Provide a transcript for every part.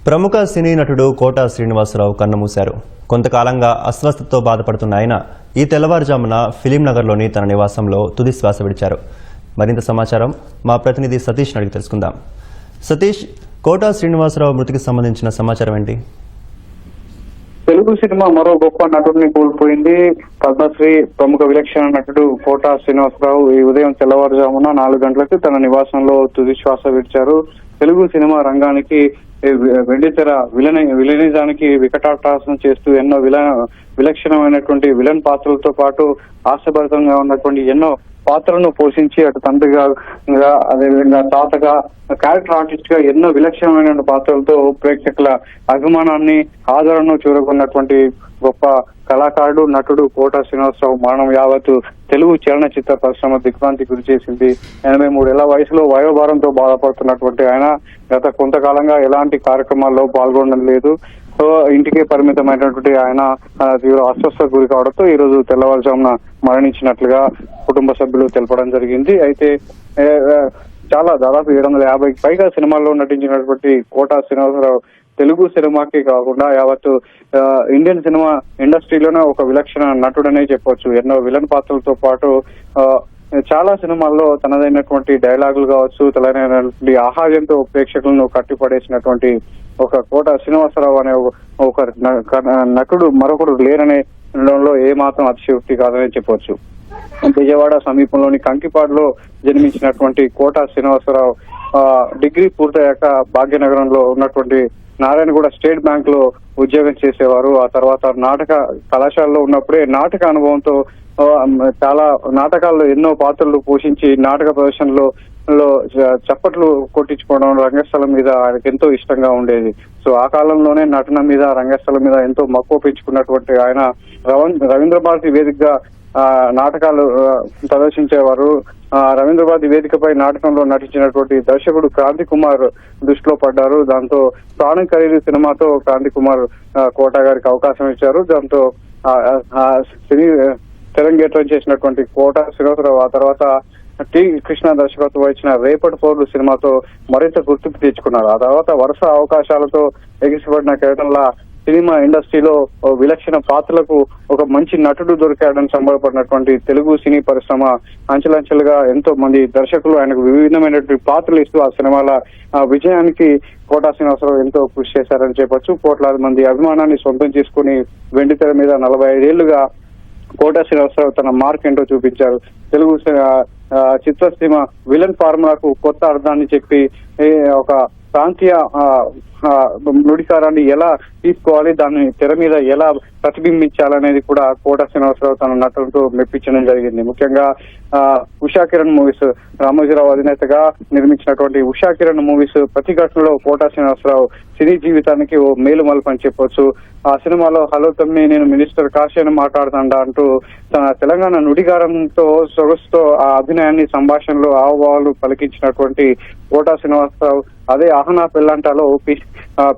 ప్రముఖ సినీ నటుడు కోటా శ్రీనివాసరావు కన్నుమూశారు. కొంతకాలంగా అస్వస్థతతో బాధపడుతున్న ఆయన ఈ తెల్లవారుజామున ఫిలిం నగర్లోని తన నివాసంలో తుది శ్వాస విడిచారు. మరింత సమాచారం మా ప్రతినిధి సతీష్ అడిగి తెలుసుకుందాం. సతీష్, కోటా శ్రీనివాసరావు మృతికి సంబంధించిన సమాచారం ఏంటి? తెలుగు సినిమా మరో గొప్ప నటుడిని కోల్పోయింది. పద్మశ్రీ ప్రముఖ విలక్షణ నటుడు కోటా శ్రీనివాసరావు ఈ ఉదయం తెల్లవారుజామున 4 గంటలకు తన నివాసంలో తుది శ్వాస విడిచారు. తెలుగు సినిమా రంగానికి వెండితెర విలనిజానికి వికటాటాసం చేస్తూ ఎన్నో విలక్షణమైనటువంటి విలన్ పాత్రలతో పాటు హాస్యభరితంగా ఉన్నటువంటి ఎన్నో పాత్రలను పోషించి అటు తండ్రిగా అదేవిధంగా తాతగా క్యారెక్టర్ ఆర్టిస్ట్ గా ఎన్నో విలక్షణమైన పాత్రలతో ప్రేక్షకుల అభిమానాన్ని ఆదరణను చూరగొన్నటువంటి గొప్ప కళాకారుడు నటుడు కోటా శ్రీనివాసరావు మరణం యావత్తు తెలుగు చలనచిత్ర పరిశ్రమ దిగ్భ్రాంతి గురి చేసింది. 83 ఏళ్ల వయసులో వయోభారంతో బాధపడుతున్నటువంటి ఆయన గత కొంతకాలంగా ఎలాంటి కార్యక్రమాల్లో పాల్గొనడం లేదు. ఇంటికే పరిమితమైనటువంటి ఆయన తీవ్ర అస్వస్థత గురి కావడంతో ఈ రోజు తెల్లవారుజామున మరణించినట్లుగా కుటుంబ సభ్యులు తెలపడం జరిగింది. అయితే దాదాపు 750కి పైగా సినిమాల్లో నటించినటువంటి కోటా శ్రీనివాసరావు తెలుగు సినిమాకి కాకుండా యావత్తు ఇండియన్ సినిమా ఇండస్ట్రీలోనే ఒక విలక్షణ నటుడనే చెప్పొచ్చు. ఎన్నో విలన్ పాత్రలతో పాటు చాలా సినిమాల్లో తనదైనటువంటి డైలాగులు కావచ్చు, తనదైనటువంటి ఆహార్యంతో ప్రేక్షకులను కట్టిపడేసినటువంటి ఒక కోటా శ్రీనివాసరావు అనే ఒక నటుడు మరొకడు లేరనే లో ఏ మాత్రం అతిశయోక్తి కాదని చెప్పొచ్చు. విజయవాడ సమీపంలోని కంకిపాడులో జన్మించినటువంటి కోటా శ్రీనివాసరావు డిగ్రీ పూర్తయ్యాక భాగ్యనగరంలో ఉన్నటువంటి నారాయణగూడ స్టేట్ బ్యాంక్ లో ఉద్యోగం చేసేవారు. ఆ తర్వాత నాటక కళాశాలలో ఉన్నప్పుడే నాటక అనుభవంతో చాలా నాటకాల్లో ఎన్నో పాత్రలు పోషించి నాటక ప్రదర్శనలో చప్పట్లు కొట్టించుకోవడం రంగస్థలం మీద ఆయనకు ఎంతో ఇష్టంగా ఉండేది. సో ఆ కాలంలోనే నటన మీద రంగస్థలం మీద ఎంతో మక్కువ పెంచుకున్నటువంటి ఆయన రవీంద్ర భారతి వేదికగా నాటకాలు ప్రదర్శించేవారు. రవీంద్ర భారతి వేదికపై నాటకంలో నటించినటువంటి దర్శకుడు క్రాంతి కుమార్ దృష్టిలో పడ్డారు. దాంతో ప్రాణం ఖరీదు సినిమాతో క్రాంతి కుమార్ కోటా గారికి అవకాశం ఇచ్చారు. దాంతో సినీ తెరంగేట్రం చేసినటువంటి కోటా శ్రీనివాసరావు ఆ తర్వాత టి కృష్ణ దర్శకత్వం వహించిన రేపటి పౌరులు సినిమాతో మరింత గుర్తింపు తెచ్చుకున్నారు. ఆ తర్వాత వరుస అవకాశాలతో ఎగిసిపడిన కేరళ సినిమా ఇండస్ట్రీలో విలక్షణ పాత్రలకు ఒక మంచి నటుడు దొరికాడని సంబరపడినటువంటి తెలుగు సినీ పరిశ్రమ అంచెలంచెలుగా ఎంతో మంది దర్శకులు ఆయనకు వివిధమైనటువంటి పాత్రలు ఇస్తూ ఆ సినిమాల విజయానికి కోటా శ్రీనివాసరావు ఎంతో కృషి చేశారని చెప్పొచ్చు. కోట్లాది మంది అభిమానాన్ని సొంతం చేసుకుని వెండితెర మీద 45 ఏళ్లుగా కోటా శ్రీనివాసరావు తన మార్క్ ఏంటో చూపించారు. తెలుగు చిత్రసీమ విలన్ ఫార్ములాకు కొత్త అర్థాన్ని చెప్పి ఒక ప్రాంతీయ నుడికారాన్ని ఎలా తీసుకోవాలి, దాన్ని తెర మీద ఎలా ప్రతిబింబించాలనేది కూడా కోటా శ్రీనివాసరావు తన నటులతో మెప్పించడం జరిగింది. ముఖ్యంగా ఉషా కిరణ్ మూవీస్ రామోజీరావు అధినేతగా నిర్మించినటువంటి ఉషా కిరణ్ మూవీస్ ప్రతి ఘటనలో కోటా శ్రీనివాసరావు సినీ జీవితానికి ఓ మేలు మలుపు అని చెప్పొచ్చు. ఆ సినిమాలో హలో తమ్మి నేను మినిస్టర్ కాశీని మాట్లాడుతాండా అంటూ తన తెలంగాణ నుడిగారంతో సొగసుతో ఆ అభినయాన్ని సంభాషణలో ఆవభావాలు పలికించినటువంటి కోటా శ్రీనివాసరావు అదే ఆహనా పెళ్ళంటాలో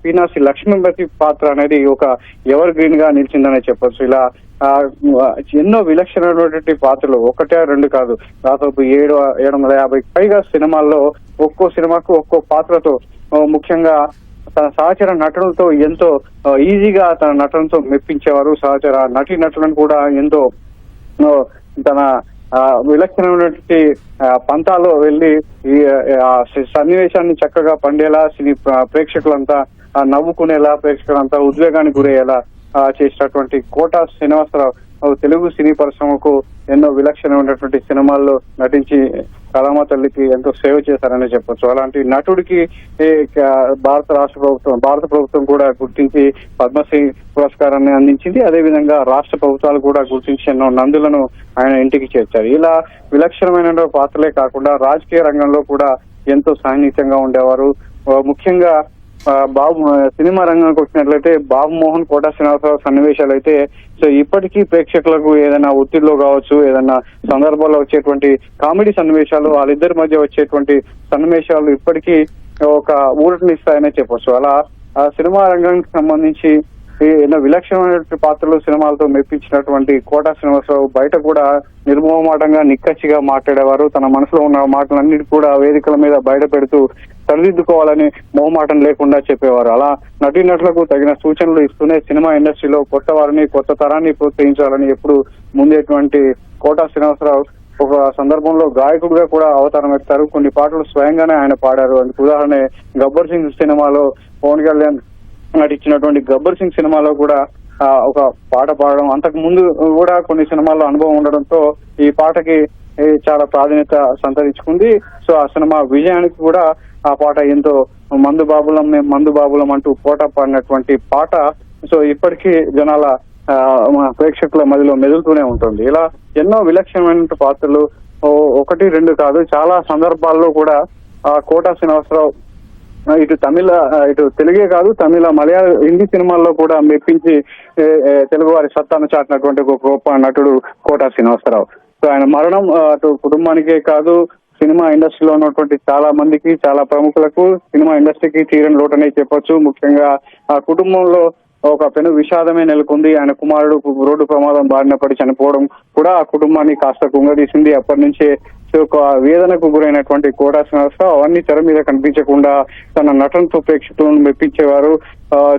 పీనాసి లక్ష్మీపతి పాత్ర అనేది ఒక ఎవర్ గ్రీన్ గా నిలిచిందనే చెప్పొచ్చు. ఇలా ఎన్నో విలక్షణమైనటువంటి పాత్రలు 1-2 కాదు, దాదాపు 750కి పైగా సినిమాల్లో ఒక్కో సినిమాకు ఒక్కో పాత్రతో ముఖ్యంగా తన సహచర నటులతో ఎంతో ఈజీగా తన నటనతో మెప్పించేవారు. సహచర నటులను కూడా ఎంతో తన విలక్షణమైనటువంటి పంతాలో వెళ్లి ఈ సన్నివేశాన్ని చక్కగా పండేలా ప్రేక్షకులంతా నవ్వుకునేలా ప్రేక్షకులంతా ఉద్వేగానికి గురయ్యేలా చేసినటువంటి కోటా శ్రీనివాసరావు తెలుగు సినీ పరిశ్రమకు ఎన్నో విలక్షణమైనటువంటి సినిమాల్లో నటించి కళామ తల్లికి ఎంతో సేవ చేశారని చెప్పొచ్చు. అలాంటి నటుడికి భారత ప్రభుత్వం కూడా గుర్తించి పద్మశ్రీ పురస్కారాన్ని అందించింది. అదేవిధంగా రాష్ట్ర ప్రభుత్వాలు కూడా గుర్తించి ఎన్నో నందులను ఆయన ఇంటికి చేర్చారు. ఇలా విలక్షణమైన పాత్రలే కాకుండా రాజకీయ రంగంలో కూడా ఎంతో సాన్నిహిత్యంగా ఉండేవారు. ముఖ్యంగా సినిమా రంగానికి వచ్చినట్లయితే బాబు మోహన్ కోటా శ్రీనివాసరావు సన్నివేశాలు అయితే సో ఇప్పటికీ ప్రేక్షకులకు ఏదైనా ఒత్తిడిలో కావచ్చు, ఏదైనా సందర్భాల్లో వచ్చేటువంటి కామెడీ సన్నివేశాలు, వాళ్ళిద్దరి మధ్య వచ్చేటువంటి సన్నివేశాలు ఇప్పటికీ ఒక ఊరటనిస్తాయనే చెప్పొచ్చు. అలా ఆ సినిమా రంగానికి సంబంధించి ఎన్నో విలక్షణమైనటువంటి పాత్రలు సినిమాలతో మెప్పించినటువంటి కోటా శ్రీనివాసరావు బయట కూడా నిర్మోహమాటంగా నిక్కచ్చిగా మాట్లాడేవారు. తన మనసులో ఉన్న మాటలన్నిటి కూడా వేదికల మీద బయట పెడుతూ సరిదిద్దుకోవాలని మొహమాటం లేకుండా చెప్పేవారు. అలా నటీనటులకు తగిన సూచనలు ఇస్తూనే సినిమా ఇండస్ట్రీలో కొత్త వారిని కొత్త తరాన్ని ప్రోత్సహించాలని ఎప్పుడు ముందేటువంటి కోటా శ్రీనివాసరావు ఒక సందర్భంలో గాయకుడిగా కూడా అవతారం ఎత్తారు. కొన్ని పాటలు స్వయంగానే ఆయన పాడారు. అందుకు ఉదాహరణ గబ్బర్ సింగ్ సినిమాలో పవన్ కళ్యాణ్ నటించినటువంటి గబ్బర్ సింగ్ సినిమాలో కూడా ఒక పాట పాడడం, అంతకు ముందు కూడా కొన్ని సినిమాల్లో అనుభవం ఉండడంతో ఈ పాటకి చాలా ప్రాధాన్యత సంతరించుకుంది. సో ఆ సినిమా విజయానికి కూడా ఆ పాట ఎంతో మందు బాబులం మేము మందు బాబులం అంటూ కోట పాడినటువంటి పాట సో ఇప్పటికీ జనాల ప్రేక్షకుల మధ్యలో మెదులుతూనే ఉంటుంది. ఇలా ఎన్నో విలక్షణమైన పాత్రలు ఒకటి రెండు కాదు చాలా సందర్భాల్లో కూడా కోటా శ్రీనివాసరావు ఇటు తెలుగే కాదు తమిళ మలయాళ హిందీ సినిమాల్లో కూడా మెప్పించి తెలుగు వారి సత్తాను చాటినటువంటి ఒక గొప్ప నటుడు కోటా శ్రీనివాసరావు. సో ఆయన మరణం అటు కుటుంబానికే కాదు సినిమా ఇండస్ట్రీలో ఉన్నటువంటి చాలా మందికి చాలా ప్రముఖులకు సినిమా ఇండస్ట్రీకి తీరని లోటనే చెప్పొచ్చు. ముఖ్యంగా ఆ కుటుంబంలో ఒక పెను విషాదమే నెలకొంది. ఆయన కుమారుడు రోడ్డు ప్రమాదం బారిన పడి చనిపోవడం కూడా ఆ కుటుంబాన్ని కాస్త కుంగదీసింది. అప్పటి నుంచే ఒక వేదనకు గురైనటువంటి కోటా శ్రీనివాసరావు అవన్నీ తెర మీద కనిపించకుండా తన నటనతో ప్రేక్షకులను మెప్పించేవారు.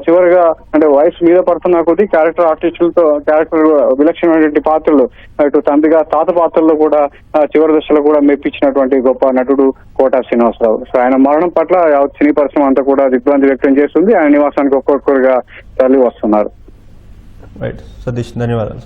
చివరిగా అంటే వయసు మీద పడుతున్న కొద్దీ క్యారెక్టర్ విలక్షణమైనటువంటి పాత్రలు ఇటు తండ్రిగా తాత పాత్రల్లో కూడా చివరి దశలో కూడా మెప్పించినటువంటి గొప్ప నటుడు కోటా శ్రీనివాసరావు. సో ఆయన మరణం పట్ల సినీ పరిశ్రమ అంతా కూడా దిగ్భ్రాంతి వ్యక్తం చేస్తుంది. ఆయన నివాసానికి ఒక్కొక్కరుగా తరలి వస్తున్నారు. రైట్ సతీష్, ధన్యవాదాలు.